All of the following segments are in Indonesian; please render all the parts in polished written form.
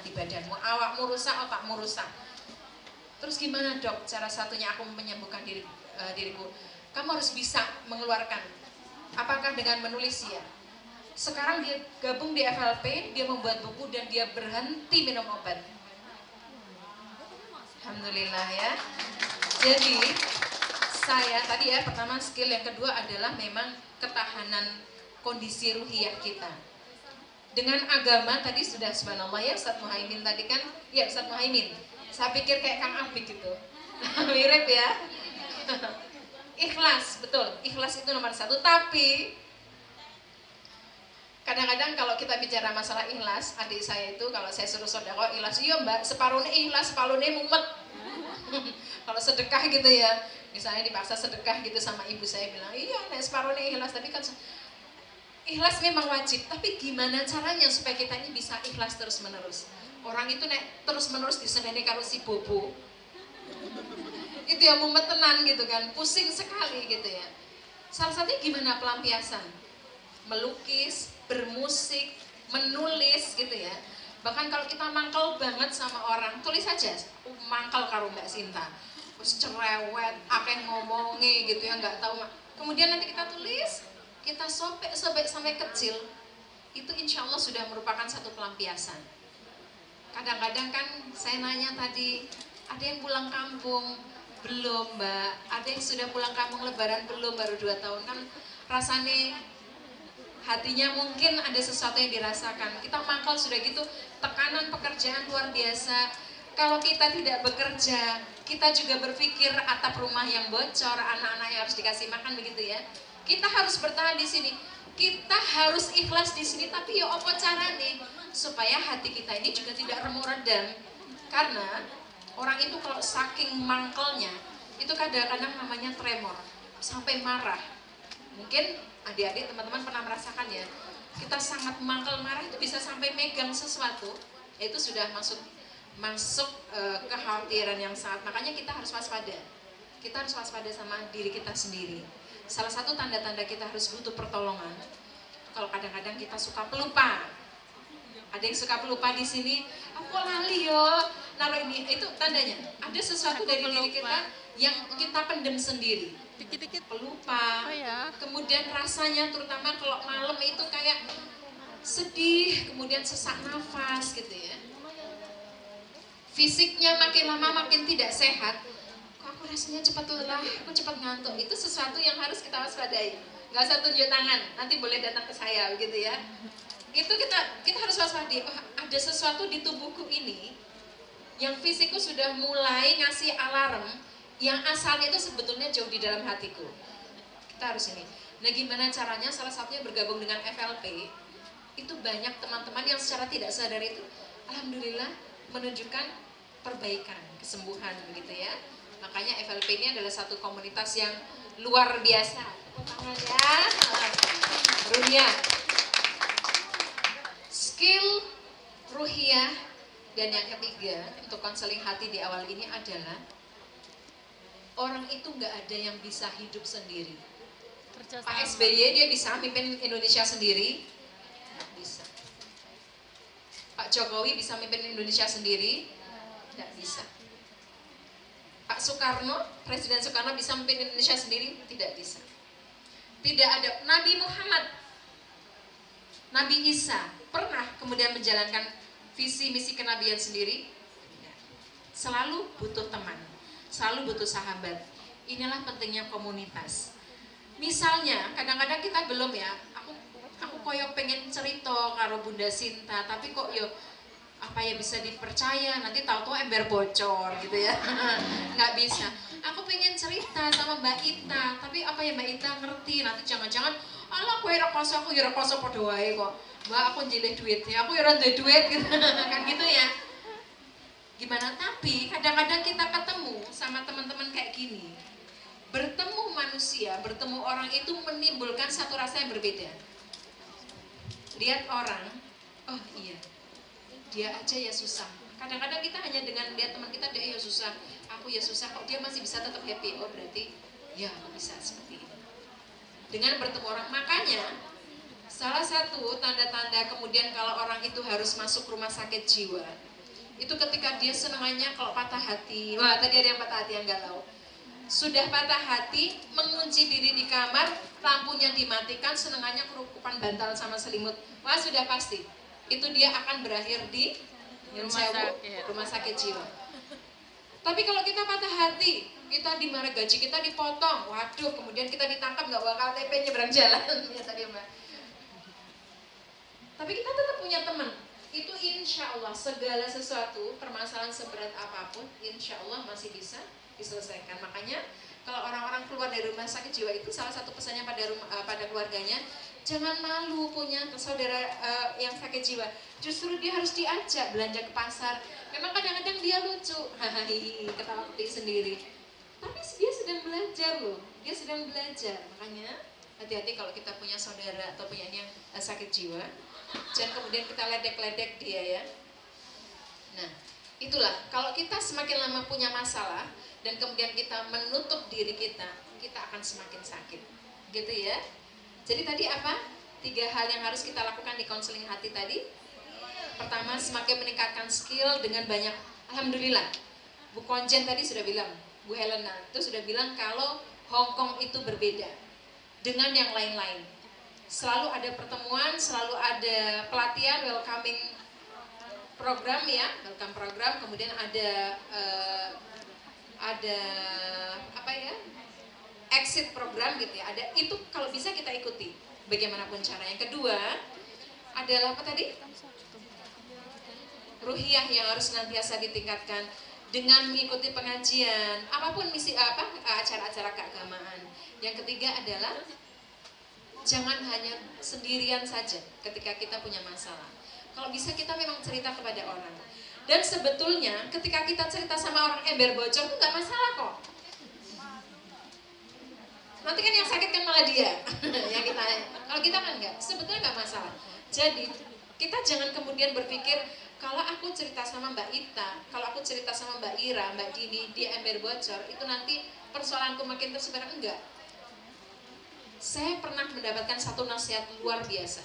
di badanmu, awakmu rusak, otakmu rusak. Terus gimana dok? Cara satunya aku menyembuhkan diriku. Kamu harus bisa mengeluarkan. Apakah dengan menulis ya? Sekarang dia gabung di FLP, dia membuat buku dan dia berhenti minum obat. Alhamdulillah ya. Jadi saya tadi ya, pertama skill, yang kedua adalah memang ketahanan kondisi ruhiyah kita. Dengan agama tadi sudah subhanallah ya, Ustadz Muhaimin tadi kan, ya Ustadz Muhaimin. Saya pikir kayak Kang Abik gitu. Mirip ya. Ikhlas, betul. Ikhlas itu nomor satu. Tapi kadang-kadang kalau kita bicara masalah ikhlas, adik saya itu kalau saya suruh sedekah ikhlas, iya mbak, separuhnya ikhlas, separuhnya mumet. Kalau sedekah gitu ya, misalnya dipaksa sedekah gitu sama ibu saya bilang, iya nek separuhnya ikhlas, tapi kan ikhlas memang wajib, tapi gimana caranya supaya kita ini bisa ikhlas terus menerus? Orang itu nek terus menerus diseneni karo si bobo, itu yang mumet tenan gitu kan, pusing sekali gitu ya. Salah satunya gimana pelampiasan? Melukis, bermusik, menulis gitu ya. Bahkan kalau kita mangkel banget sama orang, tulis saja, mangkel karo Mbak Sinta, terus cerewet, akeh ngomongi gitu ya, nggak tahu. Kemudian nanti kita tulis, kita sobek-sobek sampai kecil, itu insya Allah sudah merupakan satu pelampiasan. Kadang-kadang kan saya nanya tadi, ada yang pulang kampung? Belum mbak. Ada yang sudah pulang kampung lebaran? Belum, baru 2 tahun. Kan rasanya hatinya mungkin ada sesuatu yang dirasakan. Kita mangkal sudah gitu, tekanan pekerjaan luar biasa. Kalau kita tidak bekerja, kita juga berpikir atap rumah yang bocor, anak-anak yang harus dikasih makan, begitu ya. Kita harus bertahan di sini. Kita harus ikhlas di sini, tapi ya apa caranya supaya hati kita ini juga tidak remuk redam. Karena orang itu kalau saking mangkelnya, itu kadang-kadang namanya tremor, sampai marah. Mungkin adik-adik teman-teman pernah merasakan ya, kita sangat mangkel marah itu bisa sampai megang sesuatu, itu sudah masuk kekhawatiran yang sangat. Makanya kita harus waspada. Kita harus waspada sama diri kita sendiri. Salah satu tanda-tanda kita harus butuh pertolongan, kalau kadang-kadang kita suka pelupa. Ada yang suka pelupa di sini, aku lali yo, naruh ini, itu tandanya ada sesuatu dari diri kita yang kita pendem sendiri. Dikit-dikit Pelupa, oh ya. kemudian rasanya terutama kalau malam itu kayak sedih, kemudian sesak nafas gitu ya. Fisiknya makin lama makin tidak sehat. Kok aku rasanya cepat lelah, aku cepat ngantuk. Itu sesuatu yang harus kita waspadai. Gak usah tunjuk tangan, nanti boleh datang ke saya begitu ya. Itu kita harus waspadai. Oh, ada sesuatu di tubuhku ini yang fisikku sudah mulai ngasih alarm, yang asalnya itu sebetulnya jauh di dalam hatiku. Kita harus ini. Nah gimana caranya? Salah satunya bergabung dengan FLP. Itu banyak teman-teman yang secara tidak sadar itu alhamdulillah menunjukkan perbaikan, kesembuhan begitu ya. Makanya FLP ini adalah satu komunitas yang luar biasa. Tepuk tangan ya. Ruhiyah. Skill ruhiyah. Dan yang ketiga untuk konseling hati di awal ini adalah orang itu nggak ada yang bisa hidup sendiri. Pak SBY dia bisa mimpin Indonesia sendiri? Nggak bisa. Pak Jokowi bisa mimpin Indonesia sendiri? Nggak bisa. Pak Soekarno, Presiden Soekarno bisa mimpin Indonesia sendiri? Tidak bisa. Tidak ada. Nabi Muhammad, Nabi Isa pernah kemudian menjalankan visi misi kenabian sendiri? Tidak. Selalu butuh teman, selalu butuh sahabat. Inilah pentingnya komunitas. Misalnya kadang-kadang kita belum ya, aku koyo pengen cerita karo Bunda Sinta, tapi kok yo apa ya bisa dipercaya, nanti tahu-tahu ember bocor gitu ya. Nggak bisa. Aku pengen cerita sama Mbak Ita, tapi apa ya Mbak Ita ngerti, nanti jangan-jangan alah kowe ra koso, aku ya ra koso padha wae kok. Mbak aku njilih duitnya, aku ya ora duwe duit gitu. Kan gitu ya. Gimana, tapi kadang-kadang kita ketemu sama teman-teman kayak gini, bertemu manusia, bertemu orang itu menimbulkan satu rasa yang berbeda. Lihat orang, oh iya, dia aja ya susah. Kadang-kadang kita hanya dengan lihat teman kita, dia ya susah, aku ya susah, kok dia masih bisa tetap happy. Oh berarti ya aku bisa seperti ini. Dengan bertemu orang, makanya salah satu tanda-tanda kemudian kalau orang itu harus masuk rumah sakit jiwa, Itu ketika dia senangannya kalau patah hati. Wah, tadi ada yang patah hati yang galau. Sudah patah hati, mengunci diri di kamar, lampunya dimatikan, senangannya kerukupan bantal sama selimut. Wah, sudah pasti. Itu dia akan berakhir di rumah sakit jiwa. Tapi kalau kita patah hati, kita dimarahi, gaji kita dipotong, waduh, kemudian kita ditangkap, nggak bakal KTP nyebrang jalan, ya tadi Mbak. Tapi kita tetap punya teman. Itu insya Allah segala sesuatu, permasalahan seberat apapun, insya Allah masih bisa diselesaikan. Makanya kalau orang-orang keluar dari rumah sakit jiwa itu salah satu pesannya pada keluarganya, jangan malu punya saudara yang sakit jiwa. Justru dia harus diajak belanja ke pasar. Memang kadang-kadang dia lucu, hahaha, ketawa ketiwi sendiri. Tapi dia sedang belajar loh, dia sedang belajar. Makanya hati-hati kalau kita punya saudara atau punya yang sakit jiwa, jangan kemudian kita ledek-ledek dia ya. Nah, itulah kalau kita semakin lama punya masalah dan kemudian kita menutup diri kita akan semakin sakit, gitu ya. Jadi tadi apa? 3 hal yang harus kita lakukan di konseling hati tadi. Pertama, semakin meningkatkan skill dengan banyak, alhamdulillah. Bu Konjen tadi sudah bilang, Bu Helena itu sudah bilang kalau Hong Kong itu berbeda dengan yang lain-lain. Selalu ada pertemuan, selalu ada pelatihan, welcoming program ya, welcome program, kemudian ada apa ya, exit program gitu ya. Ada itu kalau bisa kita ikuti bagaimanapun cara. Yang kedua adalah apa tadi? Ruhiyah yang harus senantiasa ditingkatkan dengan mengikuti pengajian, apapun misi acara-acara keagamaan. Yang ketiga adalah jangan hanya sendirian saja ketika kita punya masalah. Kalau bisa kita memang cerita kepada orang. Dan sebetulnya ketika kita cerita sama orang ember bocor itu nggak masalah kok. Nanti kan yang sakit kan malah dia. Yang kita, kalau kita kan enggak, sebetulnya nggak masalah. Jadi kita jangan kemudian berpikir kalau aku cerita sama Mbak Ita, kalau aku cerita sama Mbak Ira, Mbak Dini, dia ember bocor, itu nanti persoalanku makin tersebar. Enggak. Saya pernah mendapatkan satu nasihat luar biasa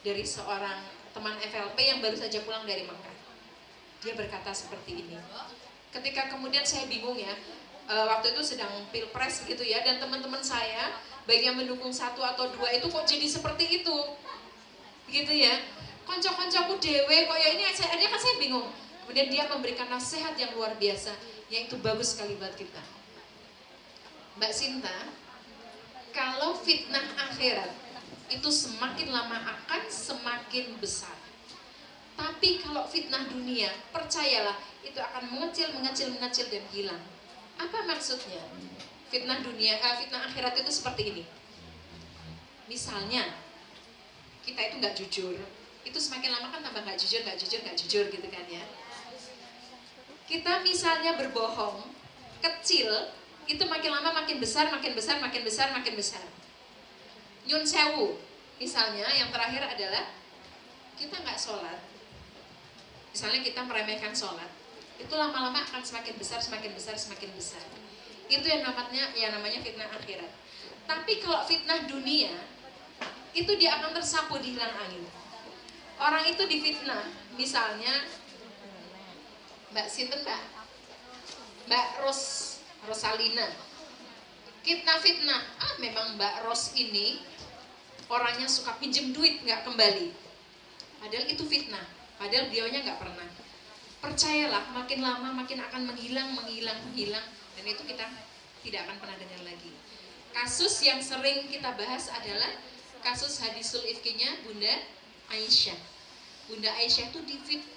dari seorang teman FLP yang baru saja pulang dari Mekah. Dia berkata seperti ini. Ketika kemudian saya bingung ya, waktu itu sedang pilpres gitu ya, dan teman-teman saya, baik yang mendukung 1 atau 2 itu kok jadi seperti itu, gitu ya. Konco-koncoku dewe kok ya ini, akhirnya kan saya bingung. Kemudian dia memberikan nasihat yang luar biasa, yang itu bagus sekali buat kita. Mbak Sinta, kalau fitnah akhirat itu semakin lama akan semakin besar. Tapi kalau fitnah dunia, percayalah itu akan mengecil dan hilang. Apa maksudnya? Fitnah dunia, fitnah akhirat itu seperti ini. Misalnya kita itu nggak jujur, itu semakin lama kan tambah nggak jujur gitu kan ya. Kita misalnya berbohong kecil, itu makin lama makin besar. Nyun sewu, misalnya yang terakhir adalah kita nggak sholat. Misalnya kita meremehkan sholat, itu lama-lama akan semakin besar. Itu yang namanya fitnah akhirat. Tapi kalau fitnah dunia, itu dia akan tersapu di hilang angin. Orang itu difitnah, misalnya Mbak Sinten, Mbak Rosalina, fitnah, memang Mbak Ros ini orangnya suka pinjem duit nggak kembali. Padahal itu fitnah, padahal beliaunya nggak pernah. Percayalah, makin lama makin akan menghilang, dan itu kita tidak akan pernah dengar lagi. Kasus yang sering kita bahas adalah kasus hadisul ifkinya Bunda Aisyah. Bunda Aisyah itu difitnah.